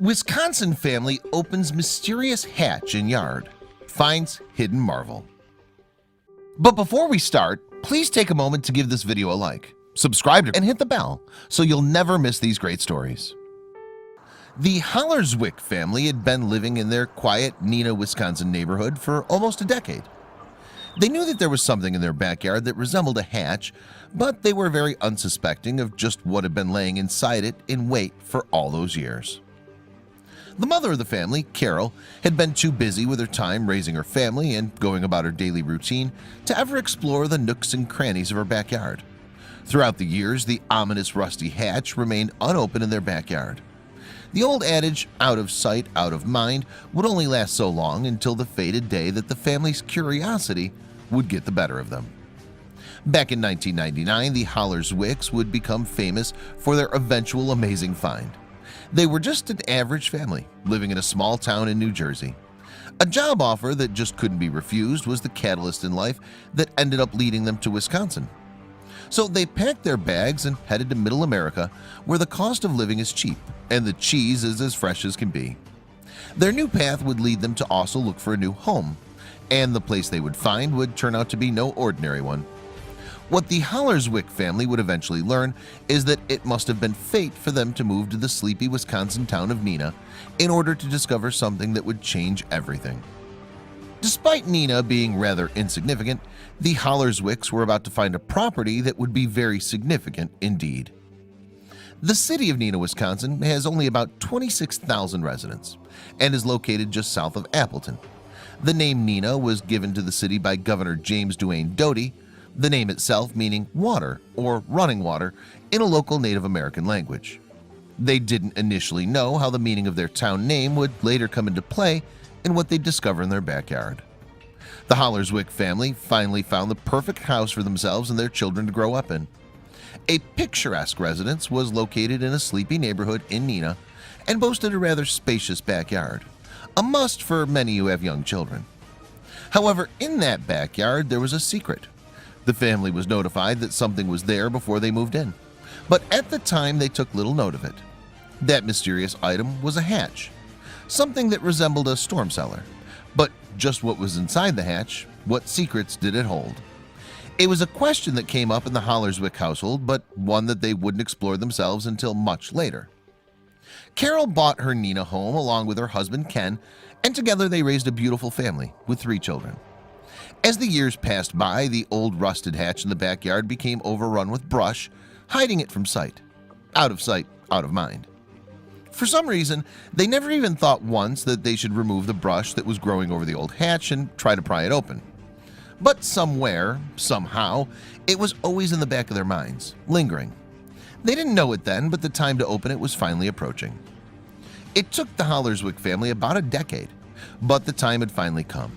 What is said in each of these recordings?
Wisconsin family opens mysterious hatch in yard, finds hidden marvel. But before we start, please take a moment to give this video a like, subscribe and hit the bell so you'll never miss these great stories. The Hollerswick family had been living in their quiet Neenah, Wisconsin neighborhood for almost a decade. They knew that there was something in their backyard that resembled a hatch, but they were very unsuspecting of just what had been laying inside it in wait for all those years. The mother of the family, Carol, had been too busy with her time raising her family and going about her daily routine to ever explore the nooks and crannies of her backyard. Throughout the years, the ominous rusty hatch remained unopened in their backyard. The old adage, out of sight, out of mind, would only last so long until the fated day that the family's curiosity would get the better of them. Back in 1999, the Hollerswicks would become famous for their eventual amazing find. They were just an average family living in a small town in New Jersey. A job offer that just couldn't be refused was the catalyst in life that ended up leading them to Wisconsin. So they packed their bags and headed to Middle America, where the cost of living is cheap and the cheese is as fresh as can be. Their new path would lead them to also look for a new home, and the place they would find would turn out to be no ordinary one. What the Hollerswick family would eventually learn is that it must have been fate for them to move to the sleepy Wisconsin town of Neenah in order to discover something that would change everything. Despite Neenah being rather insignificant, the Hollerswicks were about to find a property that would be very significant indeed. The city of Neenah, Wisconsin has only about 26,000 residents and is located just south of Appleton. The name Neenah was given to the city by Governor James Duane Doty, the name itself meaning water or running water in a local Native American language. They didn't initially know how the meaning of their town name would later come into play in what they'd discover in their backyard. The Hollerswick family finally found the perfect house for themselves and their children to grow up in. A picturesque residence was located in a sleepy neighborhood in Neenah and boasted a rather spacious backyard, a must for many who have young children. However, in that backyard there was a secret. The family was notified that something was there before they moved in, but at the time they took little note of it. That mysterious item was a hatch, something that resembled a storm cellar. But just what was inside the hatch? What secrets did it hold? It was a question that came up in the Hollerswick household, but one that they wouldn't explore themselves until much later. Carol bought her Neenah home along with her husband Ken, and together they raised a beautiful family with 3 children. As the years passed by, the old rusted hatch in the backyard became overrun with brush, hiding it from sight. Out of sight, out of mind. For some reason, they never even thought once that they should remove the brush that was growing over the old hatch and try to pry it open. But somewhere, somehow, it was always in the back of their minds, lingering. They didn't know it then, but the time to open it was finally approaching. It took the Hollerswick family about a decade, but the time had finally come.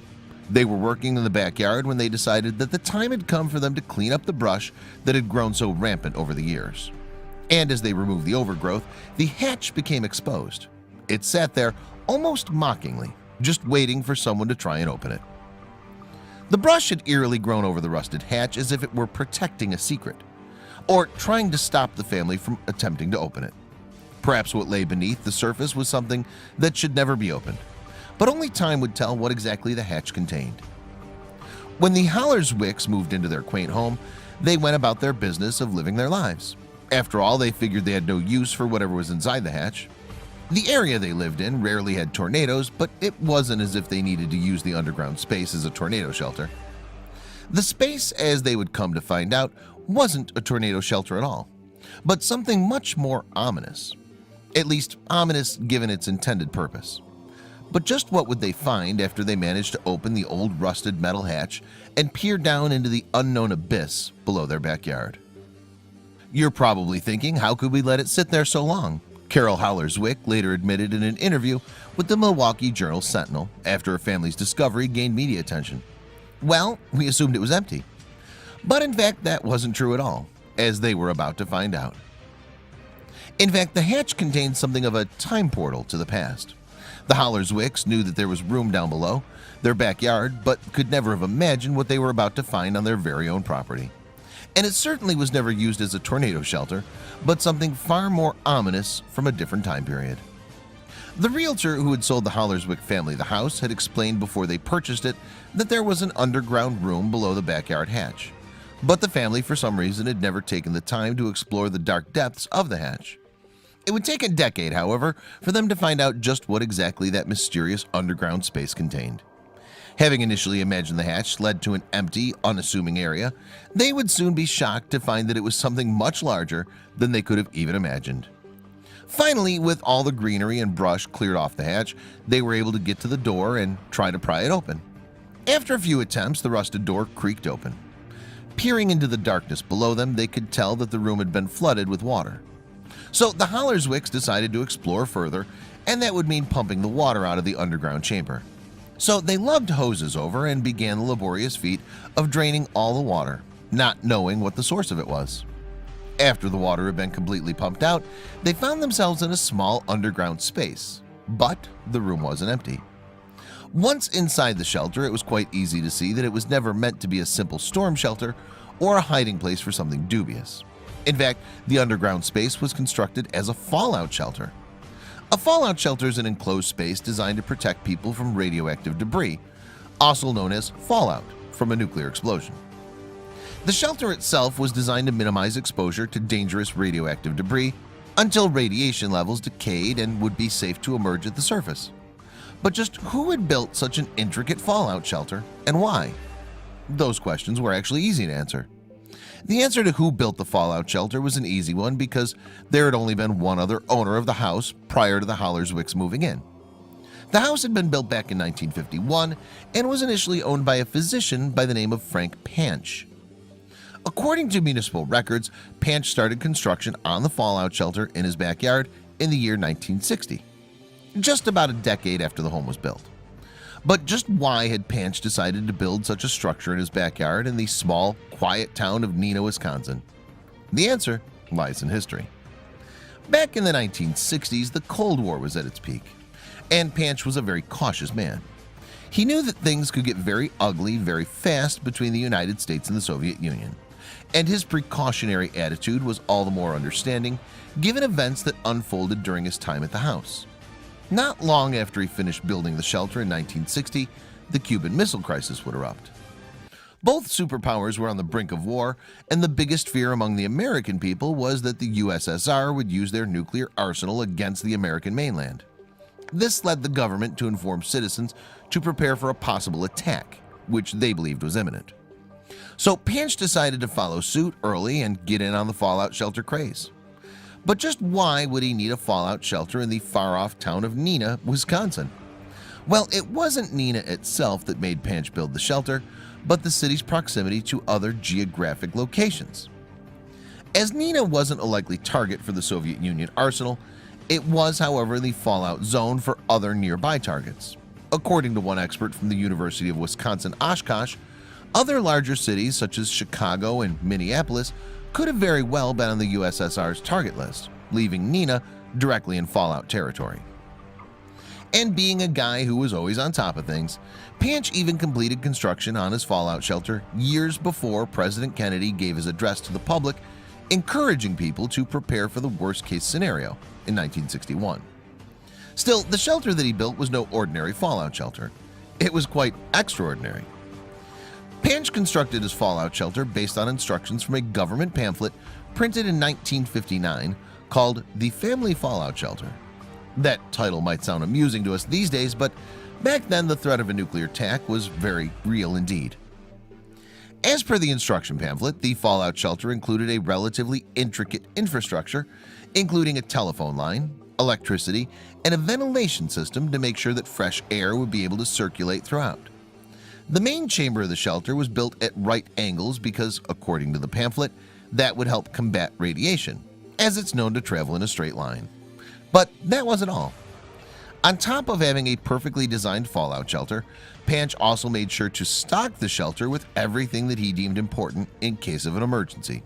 They were working in the backyard when they decided that the time had come for them to clean up the brush that had grown so rampant over the years. And as they removed the overgrowth, the hatch became exposed. It sat there almost mockingly, just waiting for someone to try and open it. The brush had eerily grown over the rusted hatch as if it were protecting a secret, or trying to stop the family from attempting to open it. Perhaps what lay beneath the surface was something that should never be opened, but only time would tell what exactly the hatch contained. When the Hollerswicks moved into their quaint home, they went about their business of living their lives. After all, they figured they had no use for whatever was inside the hatch. The area they lived in rarely had tornadoes, but it wasn't as if they needed to use the underground space as a tornado shelter. The space, as they would come to find out, wasn't a tornado shelter at all, but something much more ominous. At least ominous given its intended purpose. But just what would they find after they managed to open the old rusted metal hatch and peer down into the unknown abyss below their backyard? You're probably thinking, how could we let it sit there so long? Carol Hollerswick later admitted in an interview with the Milwaukee Journal-Sentinel after her family's discovery gained media attention. Well, we assumed it was empty. But in fact, that wasn't true at all, as they were about to find out. In fact, the hatch contained something of a time portal to the past. The Hollerswicks knew that there was room down below their backyard, but could never have imagined what they were about to find on their very own property. And it certainly was never used as a tornado shelter, but something far more ominous from a different time period. The realtor who had sold the Hollerswick family the house had explained before they purchased it that there was an underground room below the backyard hatch, but the family for some reason had never taken the time to explore the dark depths of the hatch. It would take a decade, however, for them to find out just what exactly that mysterious underground space contained. Having initially imagined the hatch led to an empty, unassuming area, they would soon be shocked to find that it was something much larger than they could have even imagined. Finally, with all the greenery and brush cleared off the hatch, they were able to get to the door and try to pry it open. After a few attempts, the rusted door creaked open. Peering into the darkness below them, they could tell that the room had been flooded with water. So the Hollerswicks decided to explore further, and that would mean pumping the water out of the underground chamber. So they lugged hoses over and began the laborious feat of draining all the water, not knowing what the source of it was. After the water had been completely pumped out, they found themselves in a small underground space, but the room wasn't empty. Once inside the shelter, it was quite easy to see that it was never meant to be a simple storm shelter or a hiding place for something dubious. In fact, the underground space was constructed as a fallout shelter. A fallout shelter is an enclosed space designed to protect people from radioactive debris, also known as fallout from a nuclear explosion. The shelter itself was designed to minimize exposure to dangerous radioactive debris until radiation levels decayed and would be safe to emerge at the surface. But just who had built such an intricate fallout shelter and why? Those questions were actually easy to answer. The answer to who built the fallout shelter was an easy one because there had only been one other owner of the house prior to the Hollerswicks moving in. The house had been built back in 1951 and was initially owned by a physician by the name of Frank Panch. According to municipal records, Panch started construction on the fallout shelter in his backyard in the year 1960, just about a decade after the home was built. But just why had Panch decided to build such a structure in his backyard in the small, quiet town of Neenah, Wisconsin? The answer lies in history. Back in the 1960s, the Cold War was at its peak, and Panch was a very cautious man. He knew that things could get very ugly very fast between the United States and the Soviet Union, and his precautionary attitude was all the more understanding given events that unfolded during his time at the house. Not long after he finished building the shelter in 1960, the Cuban Missile Crisis would erupt. Both superpowers were on the brink of war, and the biggest fear among the American people was that the USSR would use their nuclear arsenal against the American mainland. This led the government to inform citizens to prepare for a possible attack, which they believed was imminent. So Panch decided to follow suit early and get in on the fallout shelter craze. But just why would he need a fallout shelter in the far-off town of Neenah, Wisconsin? Well, it wasn't Neenah itself that made Panch build the shelter, but the city's proximity to other geographic locations. As Neenah wasn't a likely target for the Soviet Union arsenal, it was, however, the fallout zone for other nearby targets. According to one expert from the University of Wisconsin-Oshkosh, other larger cities such as Chicago and Minneapolis could have very well been on the USSR's target list, leaving Neenah directly in fallout territory. And being a guy who was always on top of things, Panch even completed construction on his fallout shelter years before President Kennedy gave his address to the public, encouraging people to prepare for the worst-case scenario in 1961. Still, the shelter that he built was no ordinary fallout shelter. It was quite extraordinary. Panch constructed his fallout shelter based on instructions from a government pamphlet printed in 1959 called The Family Fallout Shelter. That title might sound amusing to us these days, but back then the threat of a nuclear attack was very real indeed. As per the instruction pamphlet, the fallout shelter included a relatively intricate infrastructure, including a telephone line, electricity, and a ventilation system to make sure that fresh air would be able to circulate throughout. The main chamber of the shelter was built at right angles because, according to the pamphlet, that would help combat radiation, as it's known to travel in a straight line. But that wasn't all. On top of having a perfectly designed fallout shelter, Panch also made sure to stock the shelter with everything that he deemed important in case of an emergency.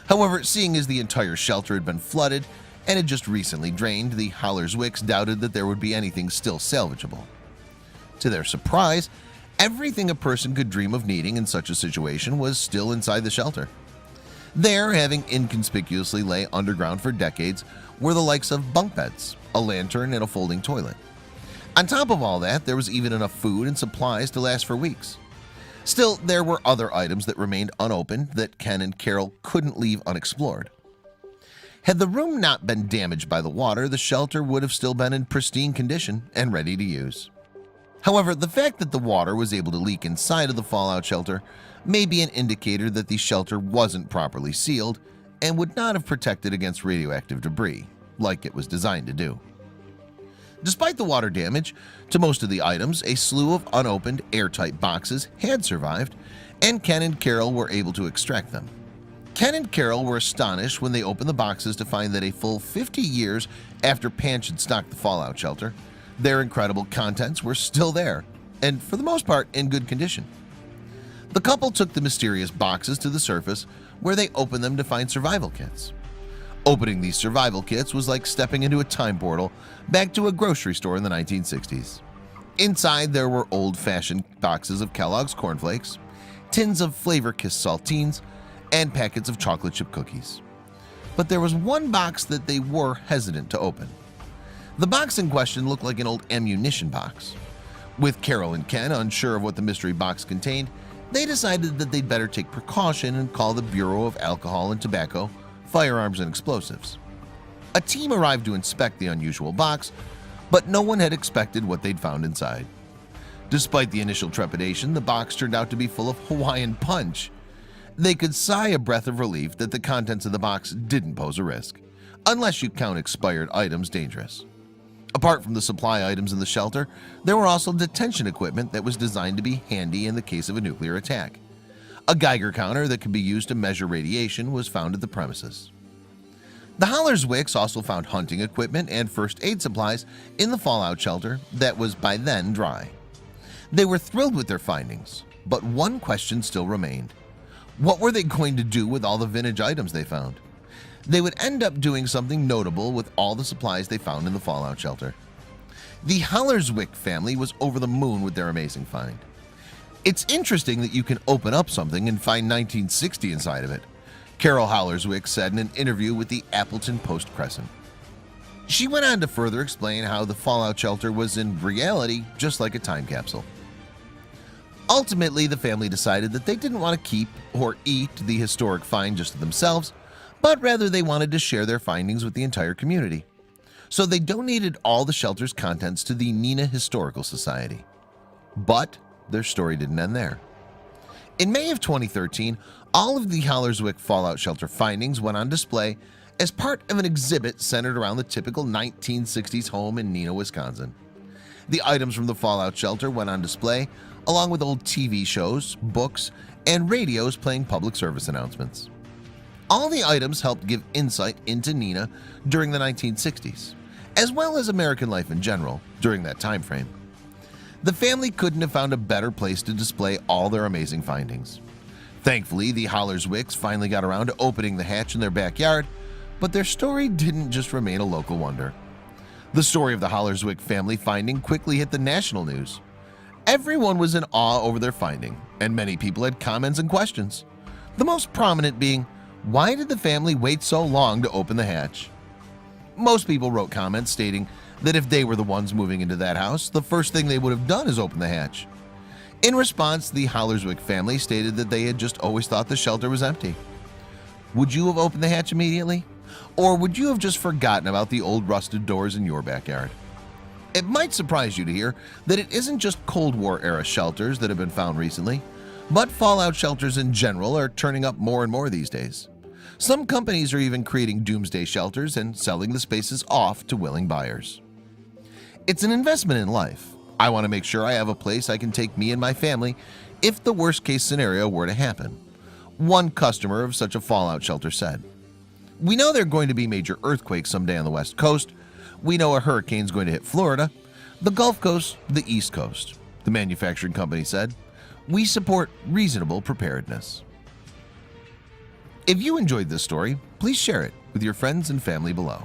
However, seeing as the entire shelter had been flooded and had just recently drained, the Hollerswicks doubted that there would be anything still salvageable. To their surprise, everything a person could dream of needing in such a situation was still inside the shelter. There, having inconspicuously lay underground for decades, were the likes of bunk beds, a lantern, and a folding toilet. On top of all that, there was even enough food and supplies to last for weeks. Still, there were other items that remained unopened that Ken and Carol couldn't leave unexplored. Had the room not been damaged by the water, the shelter would have still been in pristine condition and ready to use. However, the fact that the water was able to leak inside of the fallout shelter may be an indicator that the shelter wasn't properly sealed and would not have protected against radioactive debris, like it was designed to do. Despite the water damage to most of the items, a slew of unopened, airtight boxes had survived, and Ken and Carol were able to extract them. Ken and Carol were astonished when they opened the boxes to find that a full 50 years after Panch had stocked the fallout shelter, their incredible contents were still there, and for the most part in good condition. The couple took the mysterious boxes to the surface, where they opened them to find survival kits. Opening these survival kits was like stepping into a time portal back to a grocery store in the 1960s. Inside there were old-fashioned boxes of Kellogg's Corn Flakes, tins of Flavor Kiss saltines, and packets of chocolate chip cookies. But there was one box that they were hesitant to open. The box in question looked like an old ammunition box. With Carol and Ken unsure of what the mystery box contained, they decided that they'd better take precaution and call the Bureau of Alcohol and Tobacco, Firearms and Explosives. A team arrived to inspect the unusual box, but no one had expected what they'd found inside. Despite the initial trepidation, the box turned out to be full of Hawaiian Punch. They could sigh a breath of relief that the contents of the box didn't pose a risk, unless you count expired items dangerous. Apart from the supply items in the shelter, there were also detention equipment that was designed to be handy in the case of a nuclear attack. A Geiger counter that could be used to measure radiation was found at the premises. The Hollerswicks also found hunting equipment and first aid supplies in the fallout shelter that was by then dry. They were thrilled with their findings, but one question still remained. What were they going to do with all the vintage items they found? They would end up doing something notable with all the supplies they found in the fallout shelter. The Hollerswick family was over the moon with their amazing find. It's interesting that you can open up something and find 1960 inside of it, Carol Hollerswick said in an interview with the Appleton Post-Crescent. She went on to further explain how the fallout shelter was in reality just like a time capsule. Ultimately, the family decided that they didn't want to keep or eat the historic find just to themselves, but rather they wanted to share their findings with the entire community. So they donated all the shelter's contents to the Neenah Historical Society. But their story didn't end there. In May of 2013, all of the Hollerswick fallout shelter findings went on display as part of an exhibit centered around the typical 1960s home in Neenah, Wisconsin. The items from the fallout shelter went on display along with old TV shows, books, and radios playing public service announcements. All the items helped give insight into Neenah during the 1960s, as well as American life in general during that time frame. The family couldn't have found a better place to display all their amazing findings. Thankfully, the Hollerswicks finally got around to opening the hatch in their backyard, but their story didn't just remain a local wonder. The story of the Hollerswick family finding quickly hit the national news. Everyone was in awe over their finding, and many people had comments and questions. The most prominent being, why did the family wait so long to open the hatch? Most people wrote comments stating that if they were the ones moving into that house, the first thing they would have done is open the hatch. In response, the Hollerswick family stated that they had just always thought the shelter was empty. Would you have opened the hatch immediately? Or would you have just forgotten about the old rusted doors in your backyard? It might surprise you to hear that it isn't just Cold War era shelters that have been found recently, but fallout shelters in general are turning up more and more these days. Some companies are even creating doomsday shelters and selling the spaces off to willing buyers. It's an investment in life. I want to make sure I have a place I can take me and my family if the worst case scenario were to happen. One customer of such a fallout shelter said, "We know there are going to be major earthquakes someday on the West Coast. We know a hurricane's going to hit Florida, the Gulf Coast, the East Coast," the manufacturing company said. "We support reasonable preparedness." If you enjoyed this story, please share it with your friends and family below.